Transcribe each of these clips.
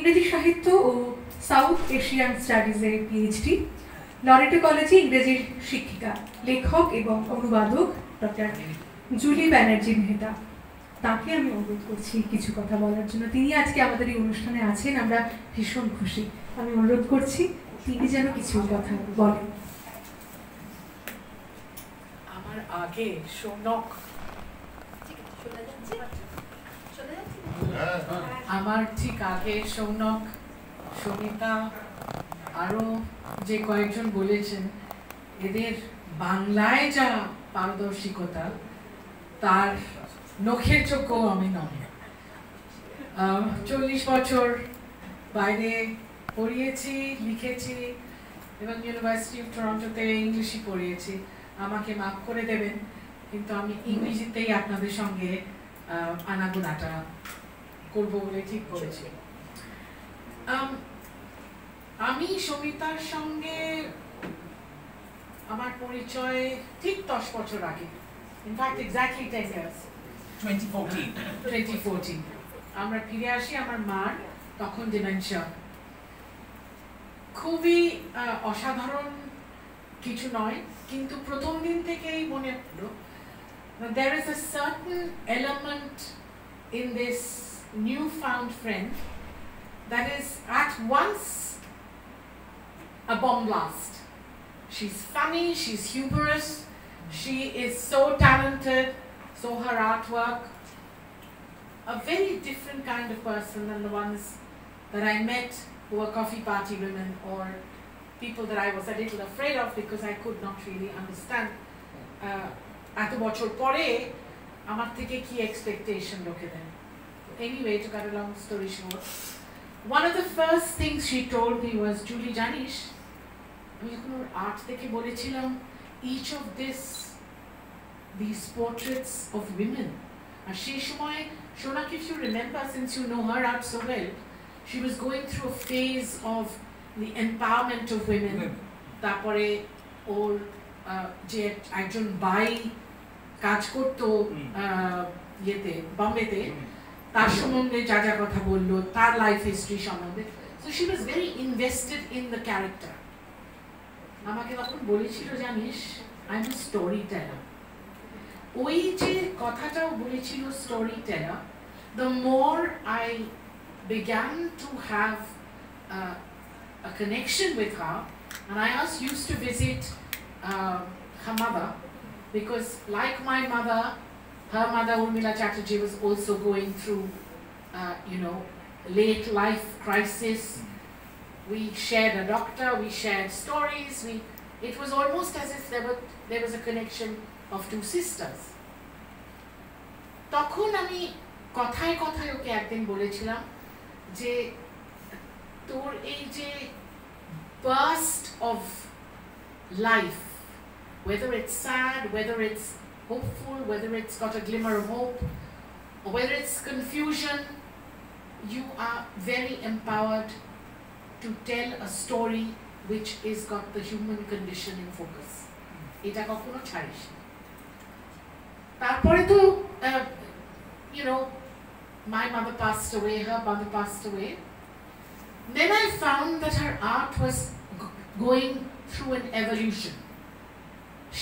ইংরেজি সাহিত্য ও south Asian স্টাডিজে PhD, Loreto কলেজে ইংরেজির শিক্ষিকা, লেখক এবং অনুবাদক ডক্টর জুলি ব্যানার্জি মেহতা। তাকে আমি অনুরোধ করছি কিছু কথা বলার জন্য। তিনি আজকে আমাদের এই অনুষ্ঠানে আছেন, আমরা ভীষণ খুশি। আমি অনুরোধ করছি তিনি যেন কিছু কথা বলেন। আমার আগে শোনক, আমার ঠিক আগে শৌনক, সমিতা, আরো যে কয়েকজন বলেছেন, এদের বাংলায় যা পারদর্শিকতা তার নখের চোখ আমি নয়। 40 বছর বাইরে পড়িয়েছি, লিখেছি এবং ইউনিভার্সিটি অফ টরন্টোতে ইংলিশই পড়িয়েছি। আমাকে মাফ করে দেবেন, কিন্তু আমি ইংরেজিতেই আপনাদের সঙ্গে আনাগোনাটা করবো বলে ঠিক করেছি। আমি সমিতার সঙ্গে আমার পরিচয় ঠিক 10 বছর আগে, ইনফ্যাক্ট এক্স্যাক্টলি 10 years, 2014 আমরা ফিরে আসি। আমার মার তখন ডিমেনশিয়া। খুবই অসাধারণ কিছু নয়, কিন্তু প্রথম দিন থেকেই মনে হলো there is a certain element in this newfound friend that is at once a bomb blast. She's funny, she's humorous, she is so talented, so her artwork, a very different kind of person than the ones that I met who were coffee party women or people that I was a little afraid of because I could not really understand এত বছর পরে আমার থেকে কি expectation লোকেদের। Anyway, to cut a long story short, one of the first things she told me was, Julie, জানিস আমি যখন ওর আর্ট দেখে বলেছিলাম each of these portraits of women, আর সেই সময় Shonak, if you remember, since you know her art so well, she was going through a phase of the empowerment of women. তারপরে ওর যে একজন বাই কাজ করতো ইয়েতে, বম্বেতে, তার সম্বন্ধে যা যা কথা বললো, তার লাইফ হিস্ট্রি সম্বন্ধে। So she was very invested in the character. আমাকে তখন বলেছিল, জানিস I'm a storyteller. ওই যে কথাটাও বলেছিল storyteller, the more I began to have a connection with her, and I used to visit her mother, because like my mother, her mother Urmila Chatterjee was also going through late life crisis. We shared a doctor, we shared stories, it was almost as if there was a connection of two sisters. তখন আমি কথায় কথায় ওকে একদিন বলেছিলাম যে তোর এই যে burst of life, whether it's sad, whether it's hopeful, whether it's got a glimmer of hope, or whether it's confusion, you are very empowered to tell a story which is got the human condition in focus. এটা কখনো ছাড়িস। তারপরে তো my mother passed away, her mother passed away. Then I found that her art was going through an evolution.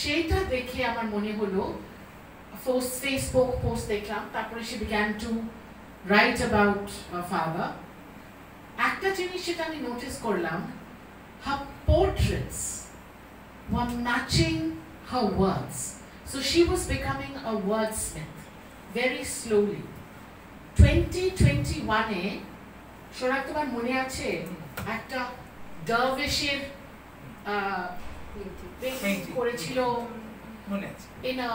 সেটা দেখে আমার মনে হলো, Facebook post দেখলাম, তারপরে she began to write about her father. একটা জিনিস সেটা আমি নোটিস করলাম, her portraits were matching her words. So she was becoming a wordsmith very slowly. 2021-এ সোনাক তোমার মনে আছে একটা ডারভিশের করেছিল in a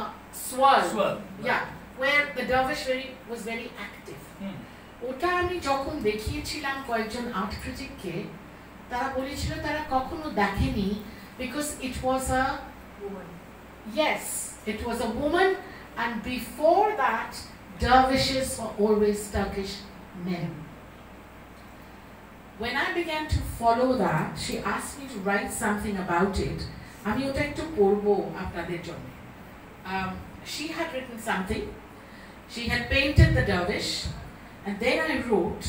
swirl, yeah, where the dervish was very active. ওটা আমি যখন দেখিয়েছিলাম কয়েকজন আর্ট ক্রিটিককে, তারা বলেছিল তারা কখনো দেখেনি, because it was a woman. Yes, it was a woman, and before that dervishes were always Turkish men. When I began to follow that, she asked me to write something about it. আমি ওটা একটু পড়বো আপনাদের জন্য। She had written something. She had painted the dervish, and then I wrote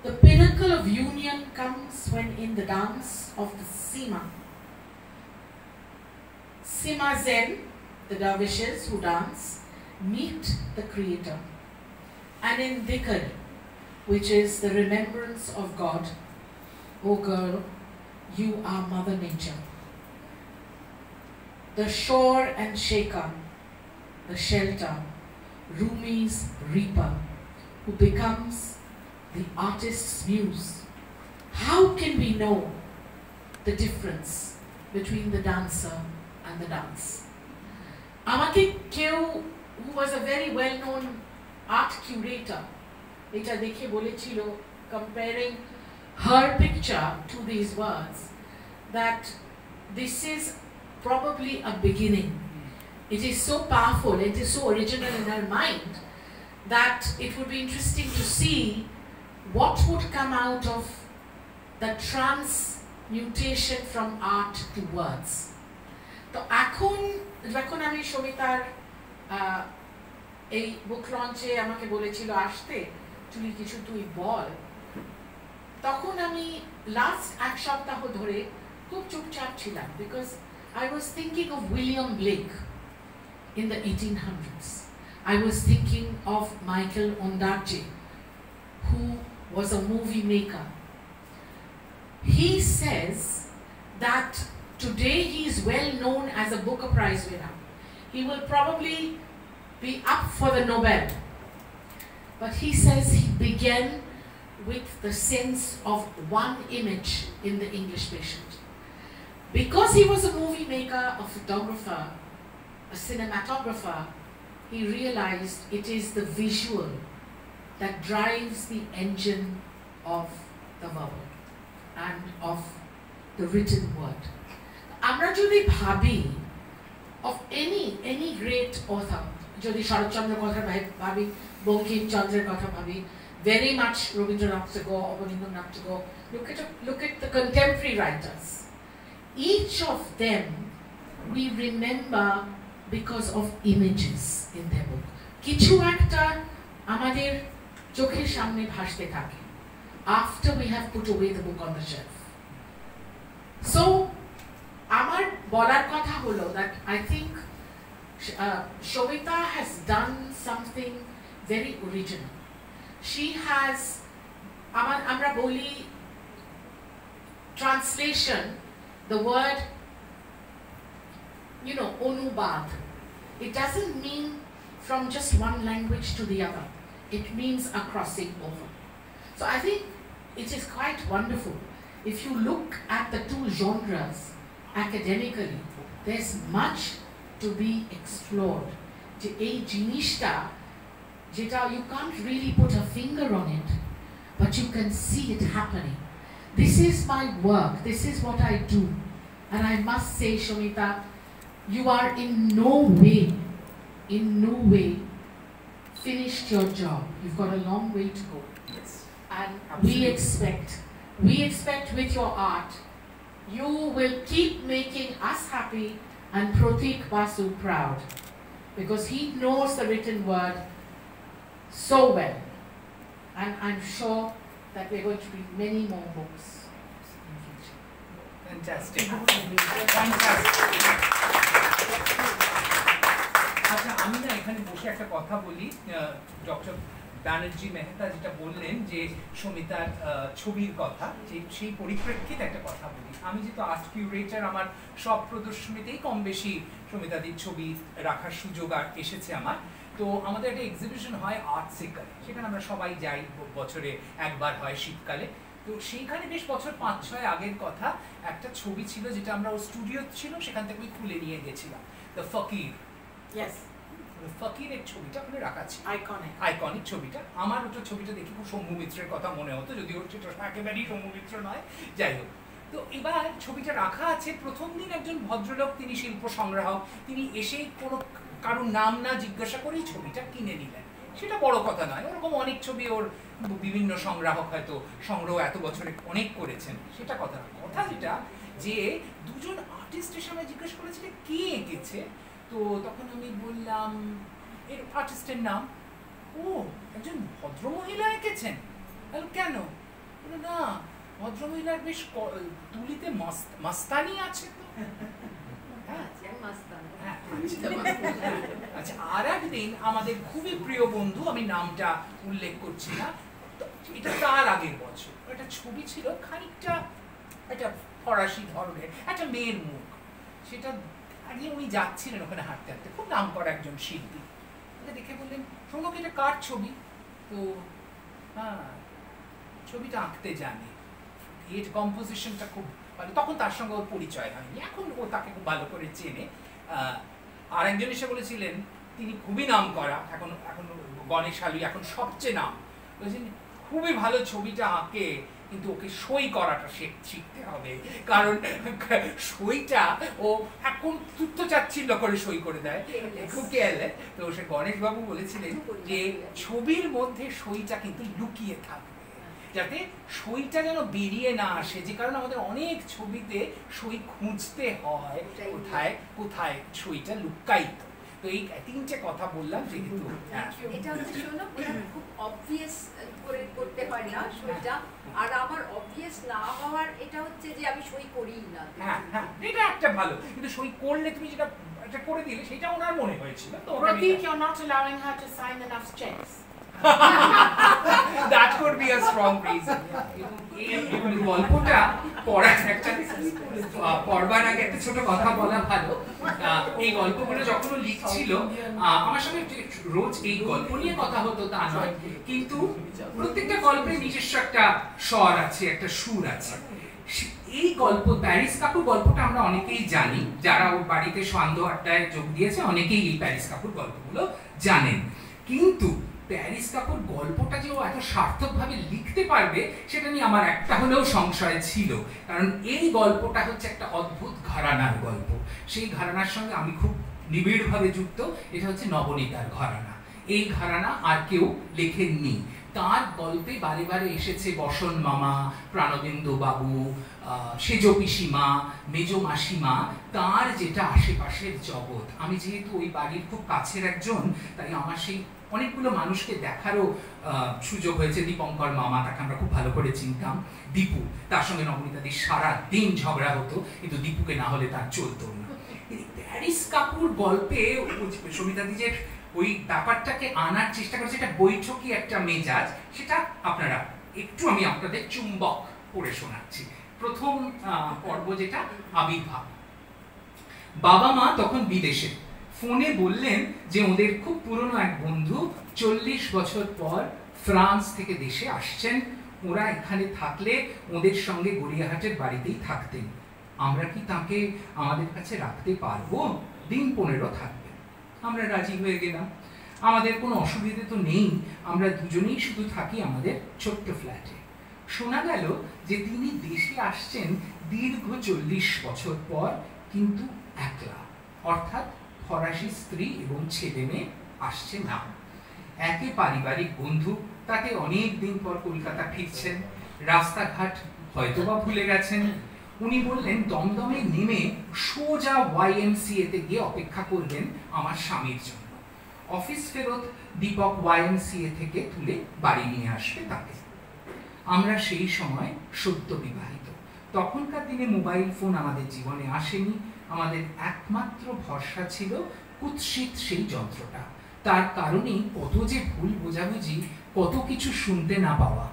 The pinnacle of union comes when in the dance of the Sima. Sima Zen, the dervishes who dance, meet the Creator. And in Dhikr, which is the remembrance of God, O girl, you are Mother Nature. The shore and shaker, the shelter, Rumi's reaper, who becomes the artist's muse. How can we know the difference between the dancer and the dance? Amake Keu, who was a very well-known art curator, এটা দেখে বলেছিল, comparing her picture to these words, that this is probably a beginning. It is so powerful, it is so original in her mind, that it would be interesting to see what would come out of the transmutation from art to words. তো যখন আমি সমিতার এই বুক লঞ্চে আমাকে বলেছিল আসতে, চুলি কিছু তুই বল, তখন আমি লাস্ট এক সপ্তাহ ধরে খুব চুপচাপ ছিলাম, because I was thinking of William Blake in the 1800s. I was thinking of Michael Ondaatje, who was a movie maker. He says that today he is well known as a Booker Prize winner. He will probably be up for the Nobel. But he says he began with the sense of one image in the English Patient. Because he was a movie maker, a photographer, a cinematographer, he realized it is the visual that drives the engine of the verbal and of the written word. Amra jodi bhabi of any great author, jodi Sharat Chandra kotha bhabi, Bankim Chandra kotha bhabi, very much Rabindranath Tagore, Abanindranath Tagore, look at the contemporary writers. Each of them we remember because of images in their book. Kichu ekta amader chokher samne bhaste thake after we have put away the book on the shelf. So amar bolar kotha holo that I think Shobita has done something very original. She has amra boli translation, the word, you know, onubad. It doesn't mean from just one language to the other. It means a crossing over. So I think it is quite wonderful. If you look at the two genres academically, there's much to be explored. Ei jinishta, jeta you can't really put a finger on it, but you can see it happening. This is my work, this is what I do. And I must say, Shomita, you are in no way finished your job. You've got a long way to go. Yes. And Absolutely. we expect with your art, you will keep making us happy and Pratik Basu proud, because he knows the written word so well. And I'm sure that we're going to read many more books. Fantastic. আচ্ছা, আমি না এখানে বসে একটা কথা বলি, doctor Banerjee Mehta যেটা বললেন যে সমিতার ছবির কথা, যে সেই পরিপ্রেক্ষিতে একটা কথা বলি। আমি যেহেতু আর্ট কিউরেটার, আমার সব প্রদর্শনীতেই কম বেশি সমিতাদির ছবি রাখার সুযোগ এসেছে আমার। তো আমাদের একটা এক্সিবিশন হয় আর্ট সেকারে, সেখানে আমরা সবাই যাই, বছরে একবার হয় শীতকালে। তো সেইখানে বেশ বছর 5-6 আগের কথা, একটা ছবি ছিল যেটা আমরা ও স্টুডিও ছিল সেখান থেকে খুলে নিয়ে গেছিলাম, দ্য ফকির। Yes. ফকিরের ছবিটা ওখানে রাখা ছিল, আইকনিক ছবিটা। আমার ওটা ছবিটা দেখে খুব শম্ভু মিত্রের কথা মনে হতো, যদিও সেটা একেবারেই শম্ভু মিত্র নয়, যাই হোক। তো এবার ছবিটা রাখা আছে। প্রথম দিন একজন ভদ্রলোক, তিনি শিল্প সংগ্রাহক, তিনি এসেই কোনো কারোর নাম না জিজ্ঞাসা করেই ছবিটা কিনে নিলেন। সেটা বড় কথা নয়, ওরকম অনেক ছবি ওর বিভিন্ন সংগ্রাহক হয়তো সংগ্রহ এত বছরে অনেক করেছেন, সেটা কথা না। কথা যেটা, যে দুজন আর্টিস্ট এসে আমায় জিজ্ঞেস করেছিল কে এঁকেছে। তো তখন আমি বললাম এর আর্টিস্টের নাম, ও একজন ভদ্রমহিলা এঁকেছেন। কেন? না ভদ্রমহিলার বেশ তুলিতে মাস্তানি আছে তো। আচ্ছা, আর একদিন আমাদের খুবই প্রিয় বন্ধু, আমি নামটা উল্লেখ করছি না, এটা তার আগের বছর, একটা ছবি ছিল খানিকটা একটা ফরাসি ধরনের, একটা মেয়ের মুখ, সেটা আগে উনি যাচ্ছিলেন ওখানে হাঁটতে হাঁটতে, খুব নাম করা একজন শিল্পী, দেখে বললেন শোনো এটা কার ছবি? তো হ্যাঁ, ছবিটা আঁকতে জানে, এর কম্পোজিশনটা খুব ভালো। তখন তার সঙ্গে ওর পরিচয় হয়নি, এখন ও তাকে খুব ভালো করে চেনে। আর একজন এসে বলেছিলেন তিনি খুবই নাম করা, এখন এখন গণেশ আলী এখন সবচেয়ে নাম, বলেছেন খুবই ভালো ছবিটা আঁকে, কিন্তু ওকে সই করাটা শিখতে হবে, কারণ সইটা ও এখন তুচ্ছ চাচ্ছিল্য করে সই করে দেয়, খুব কেয়ারলেস। তো সে গণেশবাবু বলেছিলেন যে ছবির মধ্যে সইটা কিন্তু লুকিয়ে থাকবে, যাতে সইটা যেন বেরিয়ে না আসে, যে কারণে আমাদের অনেক ছবিতে সই খুঁজতে হয়, কোথায় কোথায় সইটা লুকায়িত। তো এই তিনটে কথা বললাম, যেহেতু এটা হচ্ছে শোনো, খুব অবভিয়াস করে করতে হয় না সইটা, আর আমার অবভিয়াস না হওয়ার এটা হচ্ছে যে আমি সই করিই না। হ্যাঁ হ্যাঁ, এটা একটা ভালো, কিন্তু সই করলে তুমি যেটা এটা করে দিলে সেটা ওনার মনে হয়েছিল। তো Pratik, you're not allowing her to sign enough checks. That could be a strong reason. এই গল্পটা পড়ার একটা পড়বার আগে একটা ছোট কথা বলা ভালো। এই গল্পগুলো যখন লিখছিল আমার সঙ্গে রোজ এই গল্প নিয়ে কথা হতো তা নয়, কিন্তু প্রত্যেকটা গল্পে নিজস্ব একটা স্বর আছে, একটা সুর আছে। এই গল্প প্যারিস কাপুর গল্পটা আমরা অনেকেই জানি, যারা ওর বাড়িতে সন্দেহ আড্ডায় যোগ দিয়েছে অনেকেই এই প্যারিস কাপুর গল্পগুলো জানেন, কিন্তু প্যারিস কাপুর গল্পটা যে ও এত সার্থকভাবে লিখতে পারবে সেটা নিয়ে আমার একটা হলেও সংশয় ছিল, কারণ এই গল্পটা হচ্ছে একটা অদ্ভুত ঘরানার গল্প। সেই ঘরানার সঙ্গে আমি খুব নিবিড়ভাবে যুক্ত। এটা হচ্ছে নবনীতার ঘরানা। এই ঘরানা আর কেউ লেখেননি। তার গল্পে বারে বারে এসেছে বসন মামা, প্রাণবিন্দু বাবু, সেজ পিসিমা, মেজ মাসিমা, তার যেটা আশেপাশের জগৎ। আমি যেহেতু ওই বাড়ির খুব কাছের একজন, তাই আমার সেই অনেকগুলো মানুষকে দেখারও সুযোগ হয়েছে। দীপঙ্কর মামা, তাকে আমরা খুব ভালো করে চিনতাম। দীপু, তার সঙ্গে নবনীতাদির সারা দিন ঝগড়া হতো, কিন্তু দীপুকে না হলে তার চলতো না। প্যারিস কাপুর গল্পে সমিতাদি যে ওই ব্যাপারটাকে আনার চেষ্টা করছে, একটা বৈঠকি একটা মেজাজ, সেটা আপনারা একটু আমি আপনাদের চুম্বক পড়ে শোনাচ্ছি। প্রথম পর্ব যেটা আবির্ভাব। বাবা মা তখন বিদেশে, ফোনে বললেন যে ওদের খুব পুরনো এক বন্ধু 40 বছর পর ফ্রান্স থেকে দেশে আসছেন, ওরা এখানে থাকলে ওদের সঙ্গে গড়িয়াহাটের বাড়িতেই থাকতেন। আমরা কি তাকে আমাদের কাছে রাখতে পারবো? দিন 15 থাকবে। আমরা রাজি হয়ে গেলাম। আমাদের কোনো অসুবিধে তো নেই, আমরা দুজনেই শুধু থাকি আমাদের ছোট্ট ফ্ল্যাটে। শোনা গেল যে তিনি দেশে আসছেন দীর্ঘ 40 বছর পর, কিন্তু একলা, অর্থাৎ ফরাসি স্ত্রী এবং ছেলে মেয়ে আসছে না। একে পারিবারিক বন্ধু, তাতে অনেক দিন পর কলকাতা ফিরছেন, রাস্তাঘাট হয়তোবা ভুলে গেছেন। উনি বললেন দমদমে নেমে সোজা YMCA তে গিয়ে অপেক্ষা করবেন আমার স্বামীর জন্য। অফিস ফেরত দীপক YMCA থেকে তুলে বাড়ি নিয়ে আসবে তাকে। আমরা সেই সময় সদ্য বিবাহিত। তখনকার দিনে মোবাইল ফোন আমাদের জীবনে আসেনি। আমাদের একমাত্র ভরসা ছিল কুৎসিত সেই যন্ত্রটা। তার কারণেই কত যে ভুল বোঝাবুঝি, কত কিছু শুনতে না পাওয়া,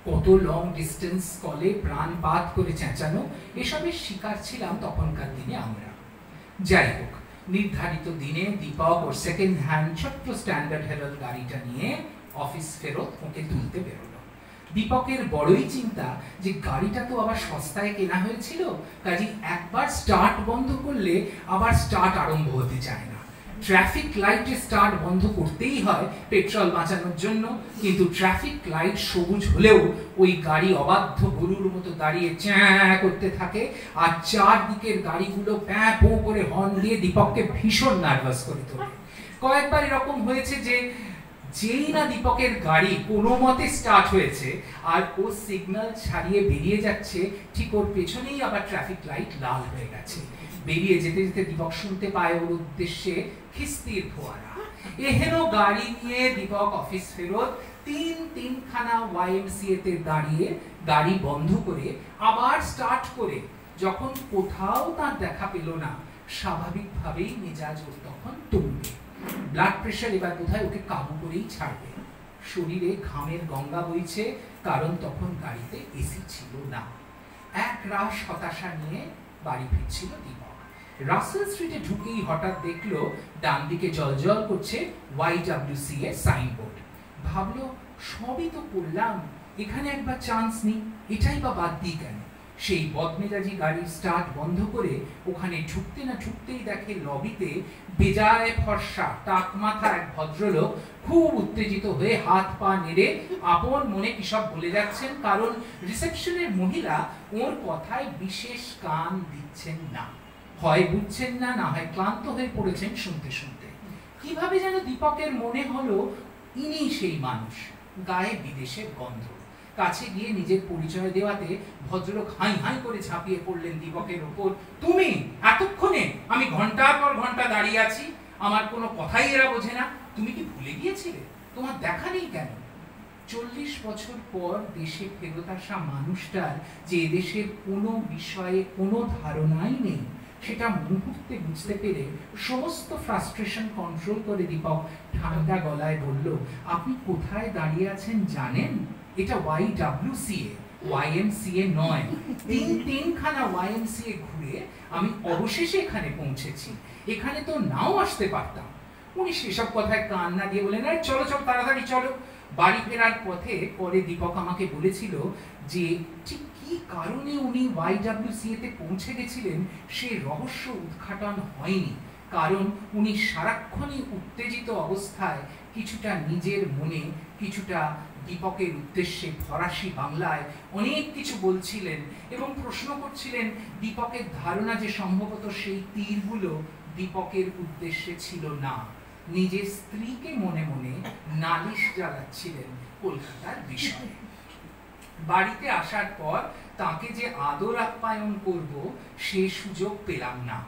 কত লং ডিস্টেন্স কলে প্রাণপাত করে চেঁচানো, এসবের শিকার ছিলাম তখনকার দিনে আমরা। যাই হোক, নির্ধারিত দিনে দীপক ওর সেকেন্ড হ্যান্ড ছোট্ট স্ট্যান্ডার্ড হেরাল্ড গাড়িটা নিয়ে অফিস ফেরত ওকে তুলতে বেরোলো। দীপকের বড়ই চিন্তা যে গাড়িটা তো আবার সস্তায় কেনা হয়েছিল, কাজে একবার স্টার্ট বন্ধ করলে আবার স্টার্ট আরম্ভ হতে চায় না। ট্রাফিক লাইটে স্টার্ট বন্ধ করতেই হয় পেট্রোল বাঁচানোর জন্য, কিন্তু ট্রাফিক লাইট সবুজ হলেও ওই গাড়ি অবাধ্য গরুর মতো দাঁড়িয়ে চ্যাঁ করতে থাকে, আর চারদিকের গাড়িগুলো প্যাঁ পো করে হর্ন দিয়ে দীপককে ভীষণ নার্ভাস করে তোলে। কয়েকবার এরকম হয়েছে যে যেই না দীপকের গাড়ি কোনো মতে স্টার্ট হয়েছে আর ও সিগন্যাল ছাড়িয়ে বেরিয়ে যাচ্ছে, ঠিক ওর পেছনেই আবার ট্রাফিক লাইট লাল হয়ে গেছে। বেরিয়ে যেতে যেতে দীপক শুনতে পায় ওর উদ্দেশ্যে খিস্তির ফোয়ারা। এহেন গাড়ি নিয়ে দীপক অফিস ফেরত তিনখানা YMCA তে দাঁড়িয়ে গাড়ি বন্ধ করে আবার স্টার্ট করে যখন কোথাও তার দেখা পেল না, স্বাভাবিকভাবেই মেজাজ ওর তখন তুলবে। ব্লাড প্রেশার এবার বোধহয় ওকে কাবু করেই ছাড়বে। শরীরে ঘামের গঙ্গা বইছে, কারণ তখন গাড়িতে এসি ছিল না। এক রাশ হতাশা নিয়ে বাড়ি ফিরছিল দীপক। রাসেল স্ট্রিটে ঢুকেই হঠাৎ দেখলো ডান দিকে জলজল করছে YWCA এর সাইনবোর্ড। ভাবলো সবই তো করলাম, এখানে একবার চান্স নেই, এটাই বা বাদ দিই কেন। সেই বদমেজাজি গাড়ির স্টার্ট বন্ধ করে ওখানে ঢুকতে না ঢুকতেই দেখে লবিতে বেজায় ফর্সা টাক মাথা এক ভদ্রলোক খুব উত্তেজিত হয়ে হাত পা নেড়ে আপন মনে কি সব বলে যাচ্ছেন, কারণ রিসেপশনের মহিলা ওর কথায় বিশেষ কান দিচ্ছেন না। হয় বুঝছেন না, না হয় ক্লান্ত হয়ে পড়েছেন শুনতে শুনতে। কিভাবে যেন দীপকের মনে হলো ইনি সেই মানুষ, গায়ে বিদেশের গন্ধ। কাছে গিয়ে নিজের পরিচয় দেওয়াতে ভদ্রলোক হাই হাই করে ঝাঁপিয়ে পড়লেন দীপকের ওপর। তুমি এতক্ষণে? আমি ঘন্টার পর ঘন্টা দাঁড়িয়ে আছি, আমার কোনো কথাই এরা বোঝে না। তুমি কি ভুলে গিয়েছিলে? তোমার দেখা নেই কেন? 40 বছর পর দেশে ফেরত আসা মানুষটার যে দেশের কোনো বিষয়ে কোনো ধারণাই নেই, সেটা মুহূর্তে বুঝতে পেরে সমস্ত ফ্রাস্ট্রেশন কন্ট্রোল করে দীপক ঠান্ডা গলায় বলল, আপনি কোথায় দাঁড়িয়ে আছেন জানেন? এটা YWCA, YMCA নয়। তিনখানা YMCA ঘুরে আমি অবশেষে এখানে পৌঁছেছি। এখানে তো নাও আসতে পারতাম। উনি সেসব কথায় কান না দিয়ে বলেন, আরে চলো চলো তাড়াতাড়ি চলো। বাড়ি ফেরার পথে পরে দীপক আমাকে বলেছিল যে ঠিক কি কারণে উনি YWCA তে পৌঁছে গেছিলেন সে রহস্য উদ্ঘাটন হয়নি, কারণ উনি সারাক্ষণই উত্তেজিত অবস্থায় কিছুটা নিজের মনে, কিছুটা দীপকের উদ্দেশ্যে ফরাসি বাংলায় অনেক কিছু বলছিলেন এবং প্রশ্ন করছিলেন দীপকের ধারণা যে সম্ভবত সেই তীরগুলো দীপকের উদ্দেশ্যে ছিল না। নিজের স্ত্রীকে মনে মনে নালিশ জ্বালাচ্ছিলেন কলকাতার বিষয়ে। বাড়িতে আসার পর তাকে যে আদর আপ্যায়ন করব সে সুযোগ পেলাম না।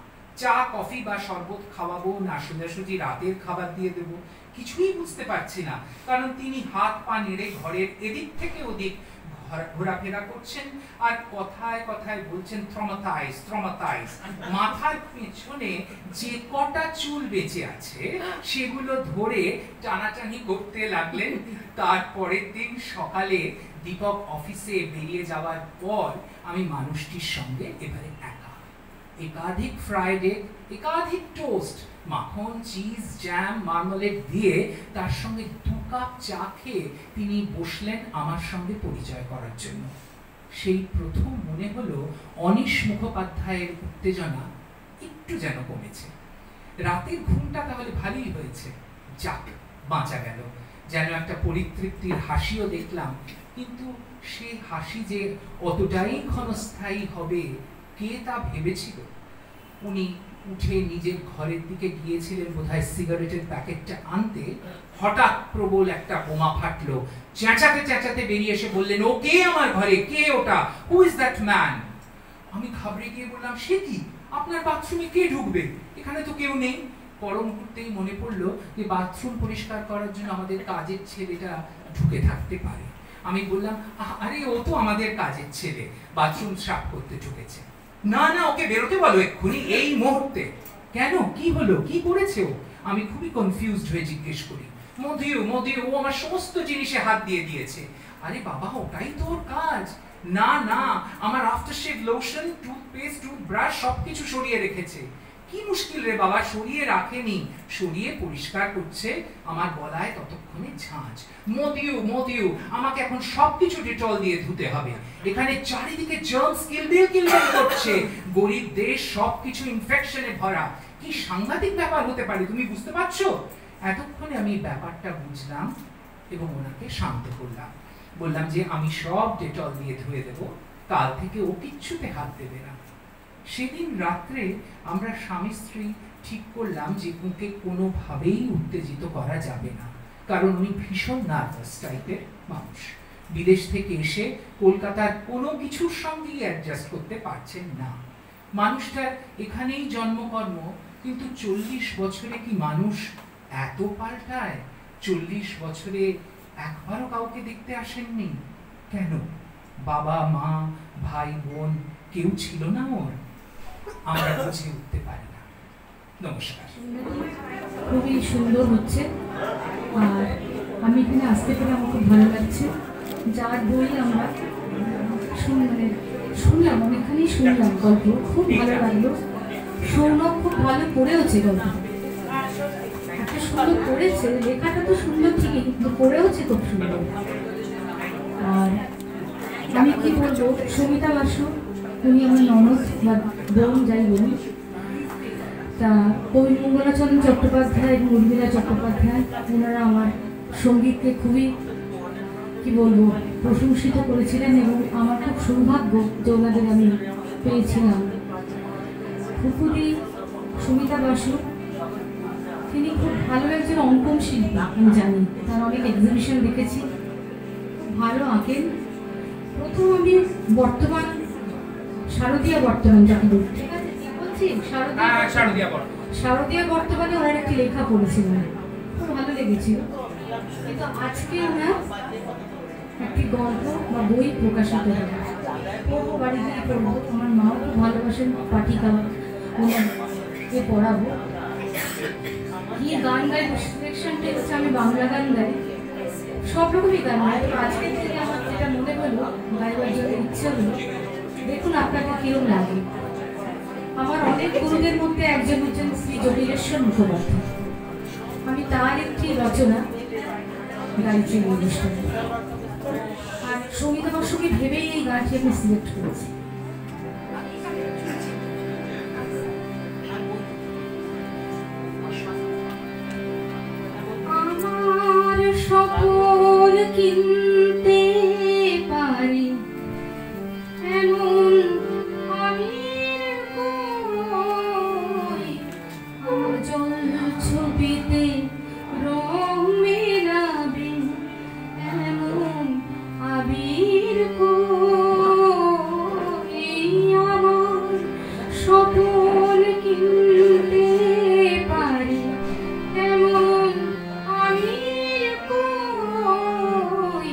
চা কফি বা শরবত খাওয়াবো না সোজাসুজি রাতের খাবার দিয়ে দেবো, কিছুই বুঝতে পারছি না, কারণ তিনি হাত পা নেড়ে ঘরের এদিক থেকে ওদিক ঘোরাফেরা করছেন আর কথায় কথায় বলছেন ট্রমাটাইজ ট্রমাটাইজ। মাথার পেছনে যে কটা চুল বেঁচে আছে সেগুলো ধরে টানাটানি করতে লাগলেন। তারপরের দিন সকালে দীপক অফিসে বেরিয়ে যাওয়ার পর আমি মানুষটির সঙ্গে এবারে একা। একাধিক ফ্রাইডে, একাধিক টোস্ট, মাখন, চিজ, জ্যাম, মার্মালেড দিয়ে তার সঙ্গে 2 কাপ চা খেয়ে তিনি বসলেন আমার সঙ্গে পরিচয় করার জন্য। সেই প্রথম মনে হলো অনিশ মুখোপাধ্যায়ের উত্তেজনা একটু যেন কমেছে। রাতের ঘুমটা তাহলে ভালোই হয়েছে, যাক বাঁচা গেল। যেন একটা পরিতৃপ্তির হাসিও দেখলাম, কিন্তু সেই হাসি যে অতটাই ক্ষণস্থায়ী হবে কে তা ভেবেছিল? উনি উঠে নিজের ঘরের দিকে গিয়েছিলেন বোধহয় সিগারেটের প্যাকেটটা আনতে, হঠাৎ প্রবল একটা বোমা ফাটলো। চেঁচাতে চেঁচাতে বেরিয়ে এসে বললেন, ও কে আমার ঘরে? কে ওটা? Who is that man? আমি ঘাবড়ে গিয়ে বললাম, সে কি, আপনার বাথরুমে কে ঢুকবে? এখানে তো কেউ নেই। পর মুহূর্তেই মনে পড়লো যে বাথরুম পরিষ্কার করার জন্য আমাদের কাজের ছেলেটা ঢুকে থাকতে পারে। আমি বললাম, আরে ও তো আমাদের কাজের ছেলে, বাথরুম সাফ করতে ঢুকেছে। না না, ওকে বেরোতে বলো এক্ষুনি, এই মুহূর্তে। কেন, কি হলো, কি করেছে ও? আমি খুবই কনফিউজড হয়ে জিজ্ঞেস করি। মদিও মদিও, ও আমার সমস্ত জিনিসে হাত দিয়ে দিয়েছে। আরে বাবা, ওটাই তো ওর কাজ। না না, আমার আফটারশেভ লোশন, টুথপেস্ট, টুথব্রাশ সবকিছু সরিয়ে রেখেছে। কি মুশকিল রে বাবা, সরিয়ে রাখেনি, সরিয়ে পরিষ্কার করছে। আমার গলায় ততক্ষণে ঝাঁঝ। মদিও মদিও, আমাকে এখন সবকিছু ডেটল দিয়ে ধুতে হবে। এখানে চারিদিকে জার্মস কিলবিল কিলবিল করছে। গরিব দেশ, সবকিছু ইনফেকশনে ভরা। কি সাংঘাতিক ব্যাপার হতে পারে, তুমি বুঝতে পারছো? এতক্ষণে আমি ব্যাপারটা বুঝলাম এবং ওনাকে শান্ত করলাম। বললাম যে আমি সব ডেটল দিয়ে ধুয়ে দেবো, কাল থেকে ও কিচ্ছুতে হাত দেবে না। সেদিন রাত্রে আমরা স্বামী স্ত্রী ঠিক করলাম যে ওকে কোনোভাবেই উত্তেজিত করা যাবে না, কারণ উনি ভীষণ নার্ভাস টাইপের মানুষ। বিদেশ থেকে এসে কলকাতার কোনো কিছুর সঙ্গেই অ্যাডজাস্ট করতে পারছেন না। মানুষটার এখানেই জন্মকর্ম, কিন্তু 40 বছরে কি মানুষ এত পাল্টায়? 40 বছরে একবারও কাউকে দেখতে আসেননি কেন? বাবা মা ভাই বোন কেউ ছিল না ওর, আমরা বুঝে উঠতে পারি না। নমস্কার। খুবই সুন্দর হচ্ছে, আর আমি এখানে আসতে পেরে আমার খুব ভালো লাগছে। যার বই আমরা শুনলাম, অনেকখানি শুনলাম গল্প, খুব ভালো লাগলো। সৌনক খুব ভালো পড়েওছে গল্প, এত সুন্দর পড়েছে, লেখাটা তো সুন্দর ঠিকই কিন্তু পড়েওছে খুব সুন্দর। আর আমি কি বলবো, সমিতা বাসু উনি আমার ননদ বা বোন যাই বলি। তা মঙ্গলাচরণ চট্টোপাধ্যায় এবং উর্মিলা চট্টোপাধ্যায় ওনারা আমার সঙ্গীতকে খুবই কি বলবো প্রশংসিত করেছিলেন, এবং আমার খুব সৌভাগ্য যে ওনাদের আমি পেয়েছিলাম। ফুফুদি সুমিতা বাসু তিনি খুব ভালো একজন অঙ্কন শিল্পী, আমি জানি, তার অনেক এক্সিবিশন দেখেছি, ভালো আঁকেন। প্রথম আমি শারদীয়া বর্তমান যাকে বলি, ঠিক আছে বলছি, শারদীয়া বর্তমানে ওনার একটি লেখা পড়েছিলাম, খুব ভালো লেগেছিল। কিন্তু আজকে ওনার একটি গল্প বা বই প্রকাশিত হবে, পড়বো, বাড়ি থেকে পড়বো। আমার মাও খুব ভালোবাসেন পাঠিকা, ওনাকে পড়াবো। কি গান গাই, সিলেকশনটা হচ্ছে আমি বাংলা গান গাই, সব রকমই গান গাই। আজকের থেকে আমার যেটা মনে হলো গাইবার জন্য ইচ্ছা হলো, দেখুন আপনাকে কিরম লাগে। আমার অনেক গুরুদের মধ্যে একজন হচ্ছেন শ্রী জটিলেশ্বর মুখোপাধ্যায়, আমি তার একটি রচনা গাইছি এই অনুষ্ঠানে, আর সমিতা বাসুকে ভেবেই এই গানটি আমি সিলেক্ট করেছি। আমার সকল কিনতে পারি এমন আমির কই, আমার জল ছবিতে রং মেলাবে এমন আবির কই, আমার সকল কিনতে পারি এমন আমির কই,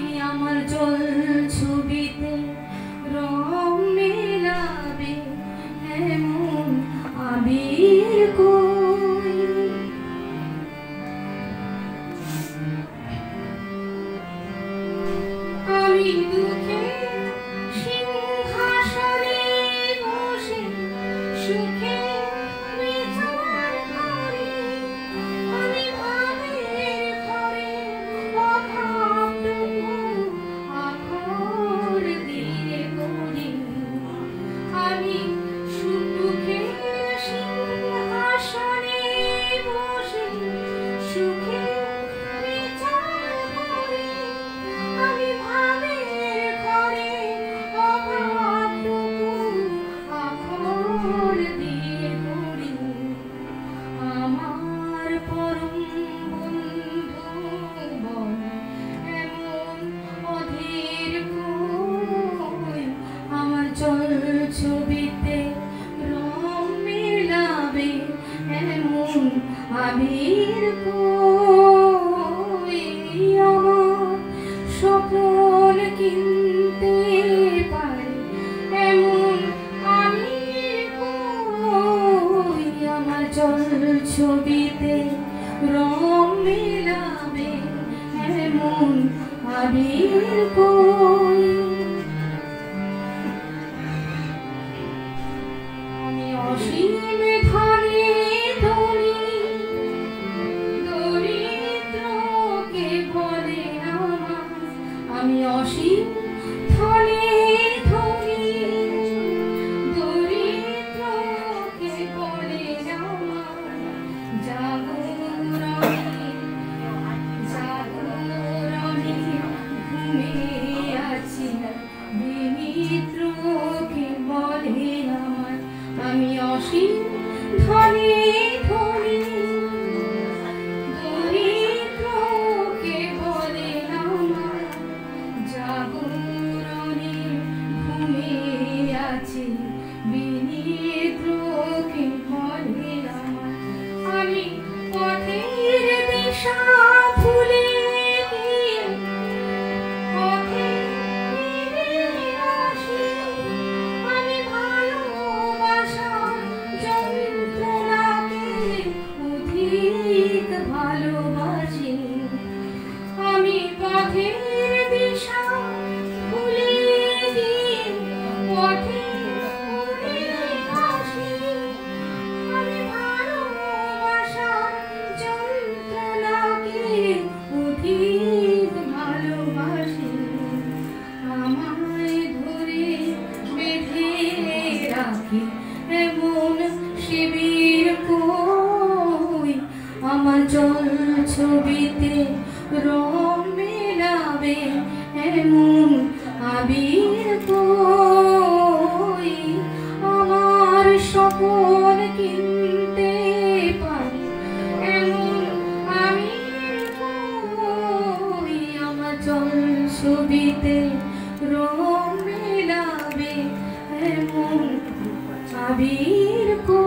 থাকি এমন শিবির কই আমার জল ছবিতে রং মেলাবে এমন আবির কই আমার স্বপন কিনতে পারি এমন আবির কই আমার জল ছবিতে রং মেলাবে এমন আবির কই